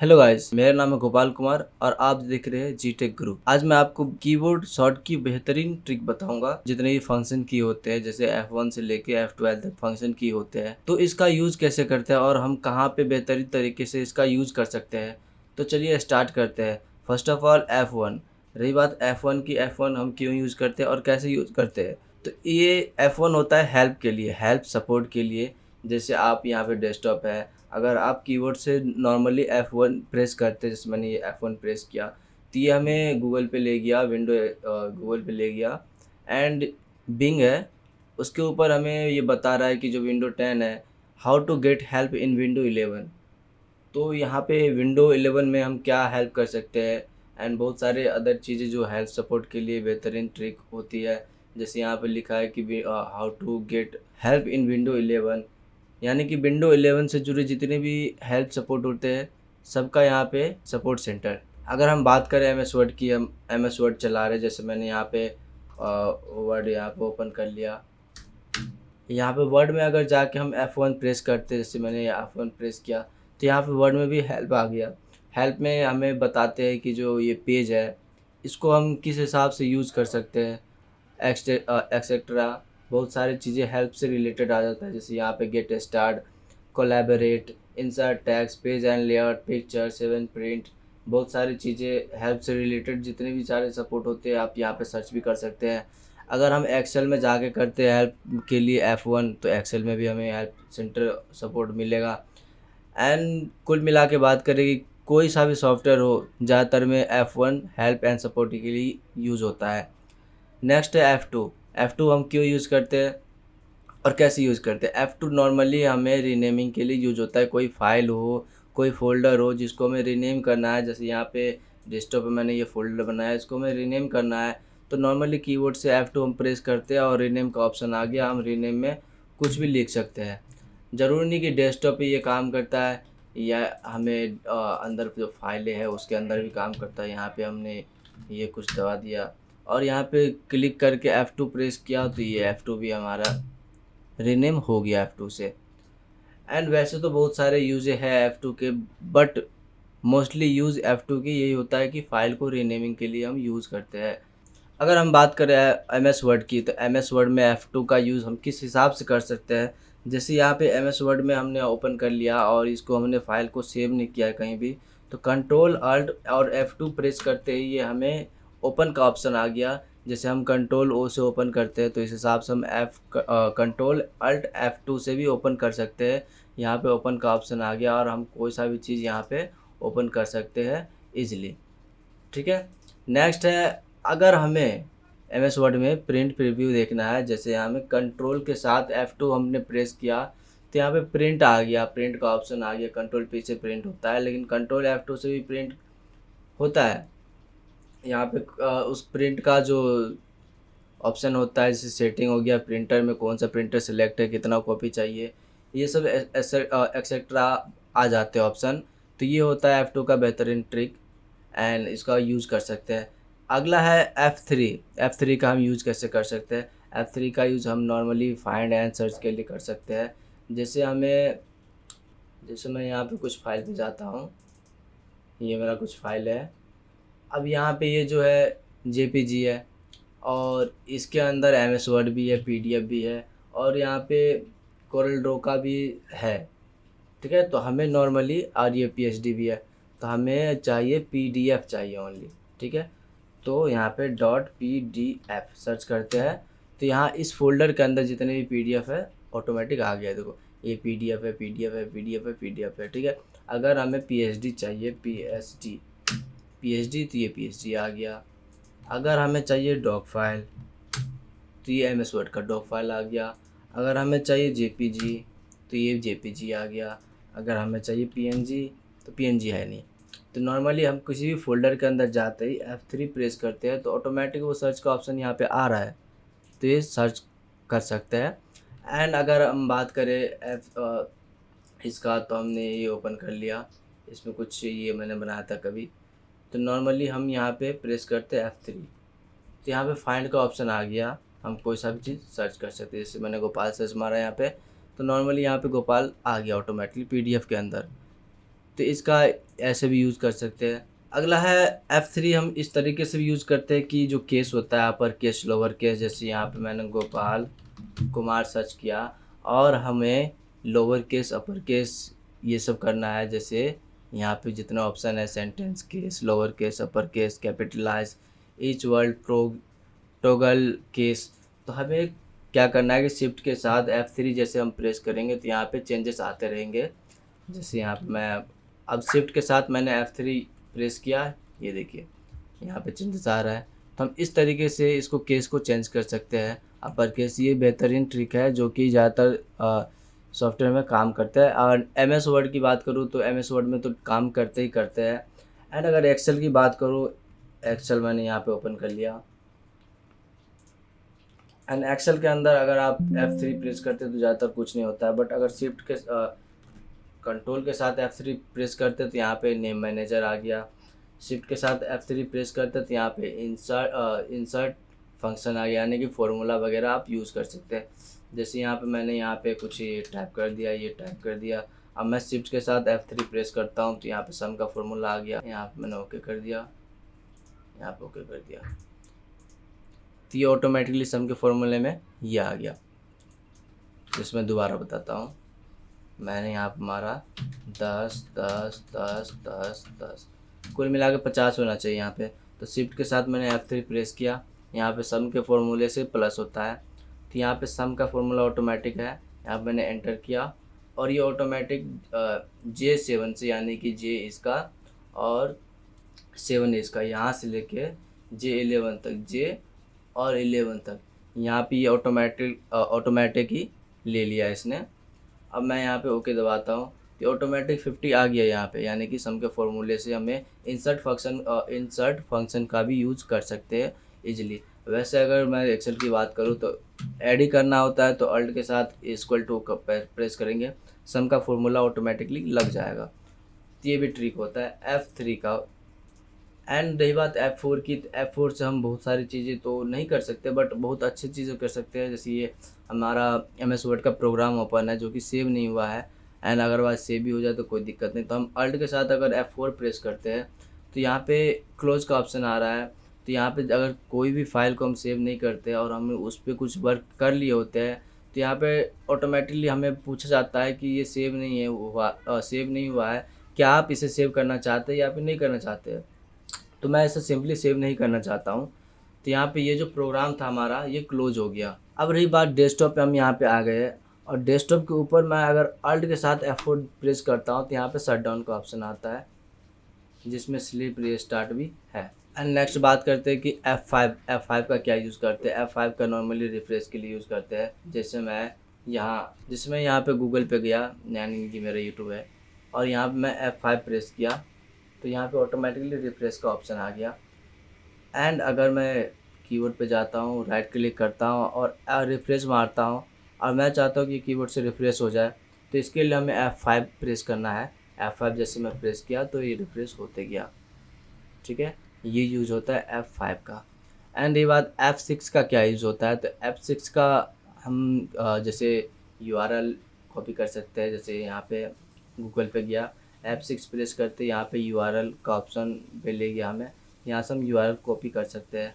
Hello guys, मेरा नाम है गोपाल कुमार और आप देख रहे हैं जी टेक गुरु। आज मैं आपको कीबोर्ड शॉर्ट की बेहतरीन ट्रिक बताऊंगा। जितने भी फंक्शन की होते हैं, जैसे F1 से लेके F12 तक फंक्शन की होते हैं, तो इसका यूज कैसे करते हैं और हम कहाँ पे बेहतरीन तरीके से इसका यूज कर सकते हैं। तो चलिए स्टार्ट करते हैं। First of all F1। रही बात F1 की, F1 हम क्यों यूज करते हैं और कैसे यूज करते हैं। तो ये F1 होता है हेल्प के लिए, हेल्प सपोर्ट के लिए। जैसे आप यहाँ पे डेस्कटॉप है, अगर आप कीबोर्ड से नॉर्मली F1 प्रेस करते हैं, जैसे मैंने ये F1 प्रेस किया, तो ये हमें गूगल पे ले गया, गूगल पे ले गया। एंड बिंग है, उसके ऊपर हमें ये बता रहा है कि जो विंडो 10 है, how to get help in window 11। तो यहाँ पे विंडो 11 में हम क्या हेल्प कर सकते हैं। एंड बहुत सारे अदर चीज़ें जो हेल्प सपोर्ट के लिए बेहतरीन ट्रिक होती है। जैसे यहाँ पे लिखा है कि how to get help in window 11, यानी कि विंडो 11 से जुड़े जितने भी हेल्प सपोर्ट होते हैं, सबका यहाँ पे सपोर्ट सेंटर। अगर हम बात करें एम एस वर्ड की, हम एम एस वर्ड चला रहे, जैसे मैंने यहाँ पे वर्ड यहाँ पे ओपन कर लिया। यहाँ पे वर्ड में अगर जाके हम F1 प्रेस करते, जैसे मैंने F1 प्रेस किया, तो यहाँ पे वर्ड में भी हेल्प आ गया। हेल्प में हमें बताते हैं कि जो ये पेज है, इसको हम किस हिसाब से यूज़ कर सकते हैं, एक्सेट्रा। बहुत सारी चीज़ें हेल्प से रिलेटेड आ जाता है। जैसे यहाँ पे get start, collaborate, insert text, page and layout, picture, seven print. बहुत सारी चीज़ें हेल्प से रिलेटेड जितने भी सारे सपोर्ट होते हैं, आप यहाँ पे सर्च भी कर सकते हैं। अगर हम एक्सेल में जाके करते हैं हेल्प के लिए F1, तो एक्सेल में भी हमें हेल्प सेंटर सपोर्ट मिलेगा। एंड कुल मिला के बात करें कि कोई सा भी सॉफ्टवेयर हो, ज़्यादातर में F1 हेल्प एंड सपोर्ट के लिए यूज़ होता है। नेक्स्ट है F2। F2 हम क्यों यूज़ करते हैं और कैसे यूज़ करते हैं। F2 नॉर्मली हमें रीनेमिंग के लिए यूज़ होता है। कोई फाइल हो, कोई फ़ोल्डर हो जिसको हमें रीनेम करना है, जैसे यहाँ पे डेस्कटॉप पे मैंने ये फ़ोल्डर बनाया है, इसको हमें रीनेम करना है, तो नॉर्मली कीबोर्ड से F2 हम प्रेस करते हैं और रीनेम का ऑप्शन आ गया। हम रीनेम में कुछ भी लिख सकते हैं। ज़रूरी नहीं कि डेस्कटॉप पे ये काम करता है, या हमें अंदर जो फाइलें हैं उसके अंदर भी काम करता है। यहाँ पे हमने ये कुछ दबा दिया और यहाँ पे क्लिक करके F2 प्रेस किया, तो ये F2 भी हमारा रीनेम हो गया F2 से। एंड वैसे तो बहुत सारे यूज़ है F2 के, बट मोस्टली यूज़ F2 की यही होता है कि फ़ाइल को रीनेमिंग के लिए हम यूज़ करते हैं। अगर हम बात करें एम एस वर्ड की, तो एम एस वर्ड में F2 का यूज़ हम किस हिसाब से कर सकते हैं। जैसे यहाँ पे एम एस वर्ड में हमने ओपन कर लिया और इसको हमने फ़ाइल को सेव नहीं किया है कहीं भी, तो कंट्रोल अल्ट और F2 प्रेस करते ही ये हमें ओपन का ऑप्शन आ गया। जैसे हम कंट्रोल ओ से ओपन करते हैं, तो इस हिसाब से हम कंट्रोल अल्ट F2 से भी ओपन कर सकते हैं। यहाँ पे ओपन का ऑप्शन आ गया और हम कोई सा भी चीज़ यहाँ पे ओपन कर सकते हैं ईजिली। ठीक है। नेक्स्ट है, अगर हमें एम एस वर्ड में प्रिंट प्रीव्यू देखना है, जैसे यहाँ में कंट्रोल के साथ F2 हमने प्रेस किया, तो यहाँ पे प्रिंट आ गया, प्रिंट का ऑप्शन आ गया। कंट्रोल पी से प्रिंट होता है, लेकिन कंट्रोल F2 से भी प्रिंट होता है। यहाँ पे उस प्रिंट का जो ऑप्शन होता है, जैसे सेटिंग हो गया, प्रिंटर में कौन सा प्रिंटर सिलेक्ट है, कितना कॉपी चाहिए, ये सब एक्सेट्रा आ जाते हैं ऑप्शन। तो ये होता है F2 का बेहतरीन ट्रिक, एंड इसका यूज़ कर सकते हैं। अगला है F3। F3 का हम यूज़ कैसे कर सकते हैं। F3 का यूज़ हम नॉर्मली फाइंड एंड सर्च के लिए कर सकते हैं। जैसे हमें, जैसे मैं यहाँ पे कुछ फाइल पे जाता हूँ, ये मेरा कुछ फाइल है। अब यहाँ पे ये जो है JPG है, और इसके अंदर MS वर्ड भी है, PDF भी है, और यहाँ पे कोरल ड्रॉ का भी है। ठीक है, तो हमें नॉर्मली, और ये PSD भी है, तो हमें चाहिए PDF चाहिए ओनली। ठीक है, तो यहाँ पे .pdf सर्च करते हैं, तो यहाँ इस फोल्डर के अंदर जितने भी PDF है ऑटोमेटिक आ गया है। देखो, ये PDF है, PDF है, PDF है, PDF है। ठीक है, अगर हमें PSD चाहिए, PSD, तो ये PSD आ गया। अगर हमें चाहिए डॉक फाइल, तो ये MS वर्ड का डॉक फाइल आ गया। अगर हमें चाहिए JPG, तो ये JPG आ गया। अगर हमें चाहिए PNG, तो PNG है नहीं। तो नॉर्मली हम किसी भी फ़ोल्डर के अंदर जाते ही F3 प्रेस करते हैं, तो ऑटोमेटिक वो सर्च का ऑप्शन यहाँ पे आ रहा है, तो ये सर्च कर सकते हैं। एंड अगर हम बात करें इसका, तो हमने ये ओपन कर लिया, इसमें कुछ ये मैंने बनाया था कभी, तो नॉर्मली हम यहाँ पे प्रेस करते हैं F3, तो यहाँ पे फाइंड का ऑप्शन आ गया। हम कोई सा भी चीज़ सर्च कर सकते हैं। जैसे मैंने गोपाल सर्च मारा यहाँ पे, तो नॉर्मली यहाँ पे गोपाल आ गया ऑटोमेटिकली PDF के अंदर। तो इसका ऐसे भी यूज़ कर सकते हैं। अगला है F3, हम इस तरीके से भी यूज़ करते हैं कि जो केस होता है अपर केस लोअर केस, जैसे यहाँ पे मैंने गोपाल कुमार सर्च किया और हमें लोअर केस अपर केस ये सब करना है। जैसे यहाँ पे जितना ऑप्शन है sentence case, lower case, upper case, capitalize, each word, toggle case. तो हमें क्या करना है कि शिफ्ट के साथ F3 जैसे हम प्रेस करेंगे तो यहाँ पे चेंजेस आते रहेंगे। जैसे यहाँ पे मैं अब शिफ्ट के साथ मैंने F3 प्रेस किया, ये देखिए यहाँ पे चेंजेस आ रहा है। तो हम इस तरीके से इसको केस को चेंज कर सकते हैं अपर केस। ये बेहतरीन ट्रिक है जो कि ज़्यादातर सॉफ्टवेयर में काम करता है। और MS वर्ड की बात करूँ तो MS वर्ड में तो काम करते ही करते हैं। एंड अगर एक्सेल की बात करूँ, एक्सेल मैंने यहाँ पे ओपन कर लिया एंड एक्सेल के अंदर अगर आप F3 प्रेस करते हैं तो ज़्यादातर कुछ नहीं होता है, बट अगर शिफ्ट के कंट्रोल के साथ F3 प्रेस करते तो यहाँ पे नेम मैनेजर आ गया। शिफ्ट के साथ F3 प्रेस करते तो यहाँ पे इंसर्ट फंक्शन आ गया, यानी कि फॉर्मूला वगैरह आप यूज़ कर सकते हैं। जैसे यहाँ पे मैंने यहाँ पे कुछ ये टाइप कर दिया, ये टाइप कर दिया। अब मैं शिफ्ट के साथ F3 प्रेस करता हूँ तो यहाँ पे सम का फॉर्मूला आ गया। यहाँ पे मैंने ओके कर दिया, यहाँ पे ओके कर दिया, तो ये ऑटोमेटिकली सम के फॉर्मूले में ये आ गया। इसमें दोबारा बताता हूँ, मैंने यहाँ पर मारा 10 10 10 10 10, कुल मिला के 50 होना चाहिए यहाँ पे। तो शिफ्ट के साथ मैंने F3 प्रेस किया, यहाँ पे सम के फॉर्मूले से प्लस होता है, तो यहाँ पे सम का फॉर्मूला ऑटोमेटिक है। यहाँ पे मैंने एंटर किया और ये ऑटोमेटिक J7 से, यानी कि J इसका और 7 इसका, यहाँ से लेके J11 तक, J और 11 तक यहाँ पे ये ऑटोमेटिक ही ले लिया इसने। अब मैं यहाँ पे ओके दबाता हूँ तो ऑटोमेटिक 50 आ गया यहाँ पे, यानी कि सम के फॉर्मूले से हमें इंसर्ट फंक्शन का भी यूज़ कर सकते हैं इजीली। वैसे अगर मैं एक्सेल की बात करूँ तो ऐड ही करना होता है तो अल्ट के साथ इक्वल टू का प्रेस करेंगे, सम का फॉर्मूला ऑटोमेटिकली लग जाएगा। तो ये भी ट्रिक होता है F3 का। एंड रही बात F4 की, तो F4 से हम बहुत सारी चीज़ें तो नहीं कर सकते बट बहुत अच्छी चीज़ें कर सकते हैं। जैसे ये हमारा MS वर्ड का प्रोग्राम ओपन है जो कि सेव नहीं हुआ है, एंड अगर बात सेव भी हो जाए तो कोई दिक्कत नहीं। तो हम अल्ट के साथ अगर F4 प्रेस करते हैं तो यहाँ पे क्लोज का ऑप्शन आ रहा है। तो यहाँ पे अगर कोई भी फाइल को हम सेव नहीं करते और हम उस पर कुछ वर्क कर लिए होते हैं तो यहाँ पे ऑटोमेटिकली हमें पूछा जाता है कि ये सेव नहीं हुआ है, क्या आप इसे सेव करना चाहते हैं या फिर नहीं करना चाहते हैं। तो मैं इसे सिंपली सेव नहीं करना चाहता हूँ, तो यहाँ पे ये जो प्रोग्राम था हमारा ये क्लोज हो गया। अब रही बात डेस्कटॉप पे, हम यहाँ पे आ गए और डेस्कटॉप के ऊपर मैं अगर अल्ट के साथ F4 प्रेस करता हूँ तो यहाँ पे शट डाउन का ऑप्शन आता है जिसमें स्लीप रीस्टार्ट भी है। एंड नेक्स्ट बात करते हैं कि F5 का क्या यूज़ करते हैं। F5 का नॉर्मली रिफ्रेश के लिए यूज़ करते हैं। जैसे मैं यहाँ पे गूगल पे गया, यानी कि मेरा यूट्यूब है, और यहाँ पे मैं F5 प्रेस किया तो यहाँ पे ऑटोमेटिकली रिफ्रेश का ऑप्शन आ गया। एंड अगर मैं कीबोर्ड पे जाता हूँ, राइट क्लिक करता हूँ और रिफ्रेश मारता हूँ और मैं चाहता हूँ कि कीबोर्ड से रिफ्रेश हो जाए, तो इसके लिए हमें F5 प्रेस करना है। F5 जैसे मैं प्रेस किया तो ये रिफ्रेश होते गया। ठीक है, ये यूज़ होता है F5 का। एंड ये बात F6 का क्या यूज़ होता है, तो F6 का हम जैसे URL कॉपी कर सकते हैं। जैसे यहाँ पे गूगल पे गया, F6 प्रेस करते यहाँ पे URL का ऑप्शन पे ले गया हमें, यहाँ से हम URL कॉपी कर सकते हैं।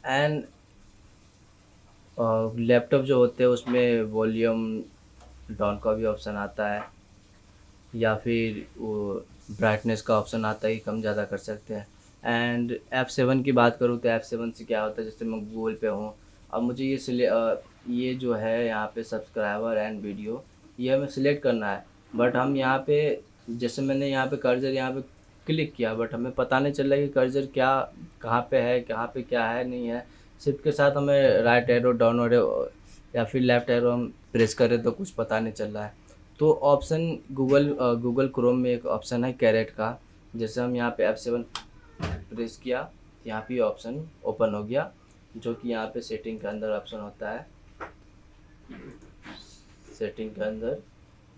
एंड लैपटॉप जो होते हैं उसमें वॉल्यूम डाउन का भी ऑप्शन आता है, या फिर वो ब्राइटनेस का ऑप्शन आता है कि कम ज़्यादा कर सकते हैं। एंड F7 की बात करूँ तो F7 से क्या होता है, जैसे मैं गूगल पे हूँ, अब मुझे ये जो है यहाँ पे सब्सक्राइबर एंड वीडियो, ये हमें सिलेक्ट करना है। बट हम यहाँ पे, जैसे मैंने यहाँ पे कर्सर यहाँ पे क्लिक किया बट हमें पता नहीं चल रहा कि कर्सर कहाँ पे है, कहाँ पे क्या है नहीं है। शिफ्ट के साथ हमें राइट एरो, डाउन एरो या फिर लेफ़्ट एरो हम प्रेस करें तो कुछ पता नहीं चल रहा है। तो ऑप्शन गूगल क्रोम में एक ऑप्शन है कैरेट का, जैसे हम यहाँ पे F7 प्रेस किया यहाँ पे ऑप्शन ओपन हो गया, जो कि यहाँ पे सेटिंग के अंदर ऑप्शन होता है। सेटिंग के अंदर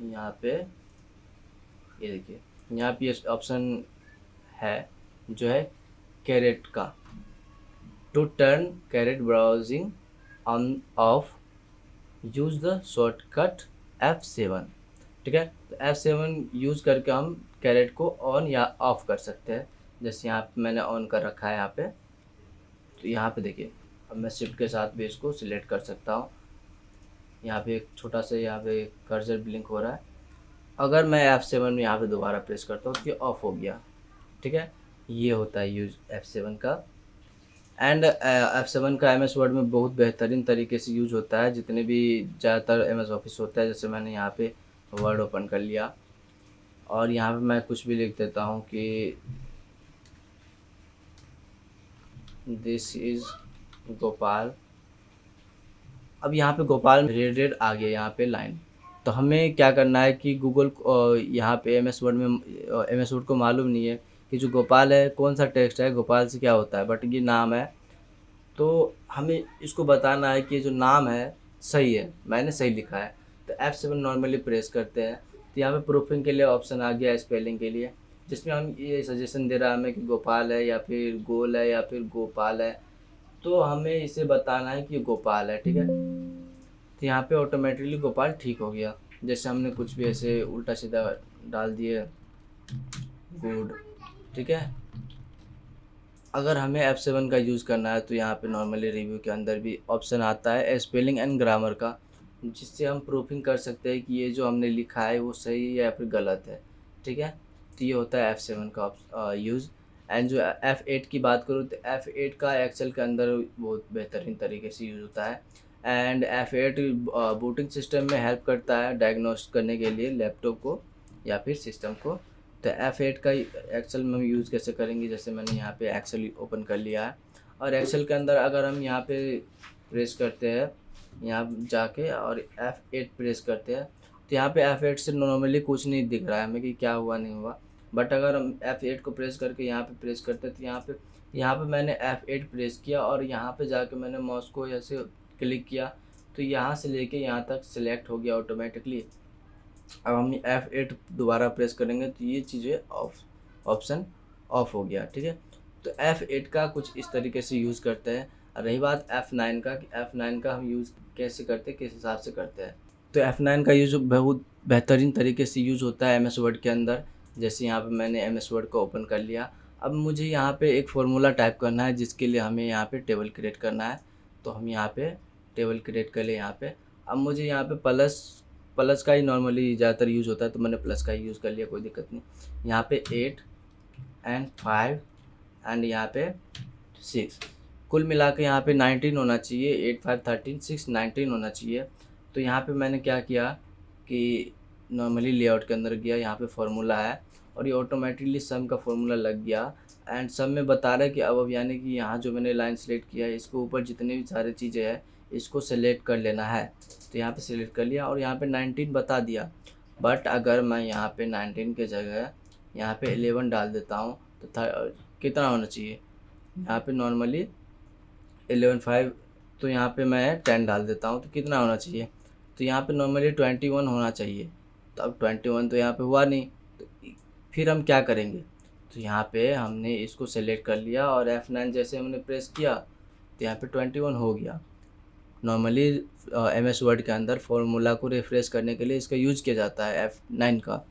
यहाँ पे ये देखिए, यहाँ पे ऑप्शन है जो है कैरेट का, to turn caret browsing on off use the shortcut F7। ठीक है। तो F7 यूज़ करके हम कैरेट को ऑन या ऑफ़ कर सकते हैं। जैसे यहाँ पे मैंने ऑन कर रखा है यहाँ पे, तो यहाँ पे देखिए अब मैं शिफ्ट के साथ भी इसको सिलेक्ट कर सकता हूँ। यहाँ पे एक छोटा सा यहाँ पे कर्सर ब्लिंक हो रहा है। अगर मैं F7 में यहाँ पे दोबारा प्रेस करता हूँ तो ये ऑफ हो गया। ठीक है, ये होता है यूज़ F7 का। एंड F7 का MS वर्ड में बहुत बेहतरीन तरीके से यूज़ होता है। जितने भी ज़्यादातर MS ऑफिस होता है, जैसे मैंने यहाँ पे वर्ड ओपन कर लिया और यहाँ पे मैं कुछ भी लिख देता हूँ कि दिस इज़ गोपाल। अब यहाँ पे गोपाल रेड रेड आ गया यहाँ पे लाइन। तो हमें क्या करना है कि गूगल यहाँ पे MS वर्ड में MS वर्ड को मालूम नहीं है कि जो गोपाल है कौन सा टेक्स्ट है, गोपाल से क्या होता है, बट ये नाम है। तो हमें इसको बताना है कि ये जो नाम है सही है, मैंने सही लिखा है। तो F7 नॉर्मली प्रेस करते हैं तो यहाँ पे प्रूफिंग के लिए ऑप्शन आ गया स्पेलिंग के लिए, जिसमें हम ये सजेशन दे रहा है हमें कि गोपाल है या फिर गोल है या फिर गोपाल है। तो हमें इसे बताना है कि ये गोपाल है। ठीक है, तो यहाँ पे ऑटोमेटिकली गोपाल ठीक हो गया। जैसे हमने कुछ भी ऐसे उल्टा सीधा डाल दिए गुड। ठीक है, अगर हमें F7 का यूज़ करना है तो यहाँ पे नॉर्मली रिव्यू के अंदर भी ऑप्शन आता है स्पेलिंग एंड ग्रामर का, जिससे हम प्रूफिंग कर सकते हैं कि ये जो हमने लिखा है वो सही है या फिर गलत है। ठीक है, तो ये होता है F7 का यूज़। एंड जो F8 की बात करूँ तो F8 का एक्सेल के अंदर बहुत बेहतरीन तरीके से यूज़ होता है। एंड F8 बूटिंग सिस्टम में हेल्प करता है डायग्नोस्ट करने के लिए लैपटॉप को या फिर सिस्टम को। तो F8 का एक्सेल में हम यूज़ कैसे करेंगे, जैसे मैंने यहाँ पे एक्सेल ओपन कर लिया है और एक्सेल के अंदर अगर हम यहाँ पे प्रेस करते हैं, यहाँ जाके और F8 प्रेस करते हैं, तो यहाँ पे F8 से नॉर्मली कुछ नहीं दिख रहा है हमें कि क्या हुआ नहीं हुआ। बट अगर हम F8 को प्रेस करके यहाँ पे प्रेस करते हैं तो यहाँ पे मैंने F8 प्रेस किया और यहाँ पे जाके मैंने माउस को ऐसे क्लिक किया तो यहाँ से लेके यहाँ तक सिलेक्ट हो गया ऑटोमेटिकली। अब हम F8 दोबारा प्रेस करेंगे तो ये चीज़ें ऑप्शन ऑफ हो गया। ठीक है, तो F8 का कुछ इस तरीके से यूज़ करते हैं। रही बात F9 का कि F9 का हम यूज़ कैसे करते हैं, किस हिसाब से करते हैं, तो F9 का यूज़ बहुत बेहतरीन तरीके से यूज़ होता है MS वर्ड के अंदर। जैसे यहाँ पे मैंने MS वर्ड को ओपन कर लिया। अब मुझे यहाँ पे एक फार्मूला टाइप करना है जिसके लिए हमें यहाँ पे टेबल क्रिएट करना है। तो हम यहाँ पे टेबल क्रिएट कर लिए यहाँ पे। अब मुझे यहाँ पे प्लस का ही नॉर्मली ज़्यादातर यूज़ होता है, तो मैंने प्लस का ही यूज़ कर लिया, कोई दिक्कत नहीं। यहाँ पे 8 एंड 5 एंड यहाँ पे 6, कुल मिला के यहाँ पे 19 होना चाहिए। 8 5 13 6 19 होना चाहिए। तो यहाँ पे मैंने क्या किया कि नॉर्मली लेआउट के अंदर गया, यहाँ पे फार्मूला है और ये ऑटोमेटिकली सम का फार्मूला लग गया। एंड सम में बता रहा है कि अब यानी कि यहाँ जो मैंने लाइन सेलेक्ट किया है इसके ऊपर जितने भी सारी चीज़ें हैं इसको सेलेक्ट कर लेना है। तो यहाँ पे सिलेक्ट कर लिया और यहाँ पे 19 बता दिया। बट अगर मैं यहाँ पे 19 के जगह यहाँ पे 11 डाल देता हूँ तो कितना होना चाहिए, यहाँ पे नॉर्मली 11 5, तो यहाँ पे मैं 10 डाल देता हूँ तो कितना होना चाहिए, तो यहाँ पे नॉर्मली 21 होना चाहिए। तो अब 21 तो यहाँ पे हुआ नहीं, तो फिर हम क्या करेंगे, तो यहाँ पे हमने इसको सेलेक्ट कर लिया और F9 जैसे हमने प्रेस किया तो यहाँ पे 21 हो गया। नॉर्मली MS वर्ड के अंदर फार्मूला को रिफ्रेश करने के लिए इसका यूज़ किया जाता है F9 का।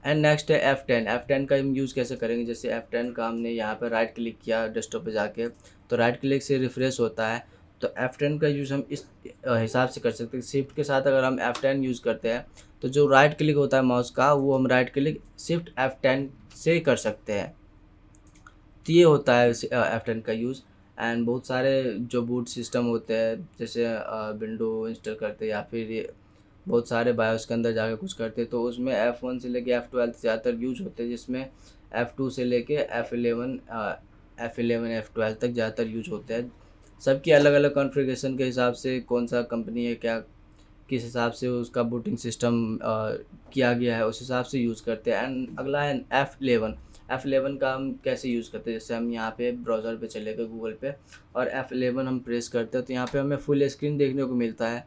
एंड नेक्स्ट है F10। F10 का हम यूज़ कैसे करेंगे, जैसे F10 का हमने यहाँ पर राइट क्लिक किया डेस्कटॉप पे जाके तो राइट क्लिक से रिफ्रेश होता है। तो F10 का यूज़ हम इस हिसाब से कर सकते हैं। शिफ्ट के साथ अगर हम F10 यूज़ करते हैं तो जो राइट क्लिक होता है माउस का वो हम राइट क्लिक शिफ्ट F10 से कर सकते हैं। तो ये होता है F10 का यूज़। एंड बहुत सारे जो बूट सिस्टम होते हैं जैसे विंडो इंस्टॉल करते हैं या फिर ये बहुत सारे बायोस के अंदर जाके कुछ करते हैं तो उसमें F1 से लेके F12 ज़्यादातर यूज होते हैं, जिसमें F2 से लेके F11 F12 तक ज़्यादातर यूज होते हैं। सबकी अलग अलग कॉन्फ़िगरेशन के हिसाब से कौन सा कंपनी है क्या किस हिसाब से उसका बूटिंग सिस्टम किया गया है उस हिसाब से यूज़ करते हैं। एंड अगला है F11 का हम कैसे यूज़ करते हैं, जैसे हम यहाँ पे ब्राउज़र पे चले गए गूगल पे और F11 हम प्रेस करते हैं तो यहाँ पे हमें फुल स्क्रीन देखने को मिलता है,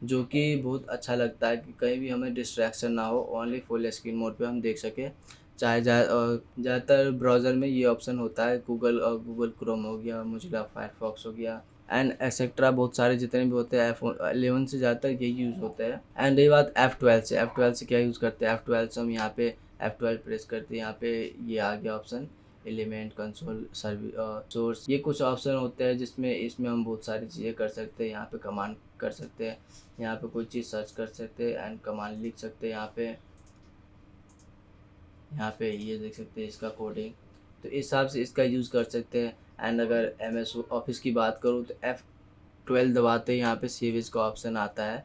जो कि बहुत अच्छा लगता है कि कहीं भी हमें डिस्ट्रैक्शन ना हो, ओनली फुल स्क्रीन मोड पे हम देख सकें। चाहे ज़्यादातर ब्राउज़र में ये ऑप्शन होता है, गूगल क्रोम हो गया, मोजिला फायरफॉक्स हो गया, एंड एक्सेट्रा बहुत सारे जितने भी होते हैं F11 से ज़्यादातर यही यूज़ होता है। एंड रही बात F12 से क्या यूज़ करते हैं, F12 से हम यहाँ पे F12 प्रेस करते हैं, यहाँ पे ये आ गया option element console service source. ये कुछ ऑप्शन होते हैं जिसमें इसमें हम बहुत सारी चीज़ें कर सकते हैं। यहाँ पे कमांड कर सकते हैं, यहाँ पे कोई चीज़ सर्च कर सकते हैं एंड कमांड लिख सकते हैं। यहाँ पे ये देख सकते हैं इसका कोडिंग, तो इस हिसाब से इसका यूज़ कर सकते हैं। एंड अगर MS ऑफिस की बात करूँ तो F12 दबाते ही यहाँ पे सेव एज का ऑप्शन आता है।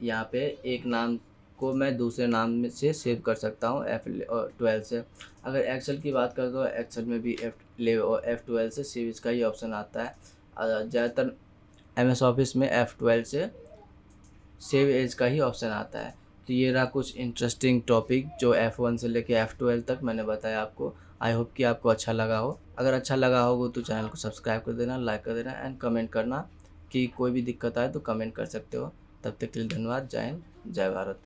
यहाँ पे एक नाम को मैं दूसरे नाम में से सेव कर सकता हूँ F12 से। अगर एक्सेल की बात करें तो एक्सेल में भी F12 से सेव एज का ही ऑप्शन आता है। ज़्यादातर MS ऑफिस में F12 से सेव एज का ही ऑप्शन आता है। तो ये रहा कुछ इंटरेस्टिंग टॉपिक जो F1 से लेके F12 तक मैंने बताया आपको। आई होप कि आपको अच्छा लगा हो। अगर अच्छा लगा होगा तो चैनल को सब्सक्राइब कर देना, लाइक कर देना एंड कमेंट करना कि कोई भी दिक्कत आए तो कमेंट कर सकते हो। तब तक के लिए धन्यवाद। जय हिंद, जय भारत।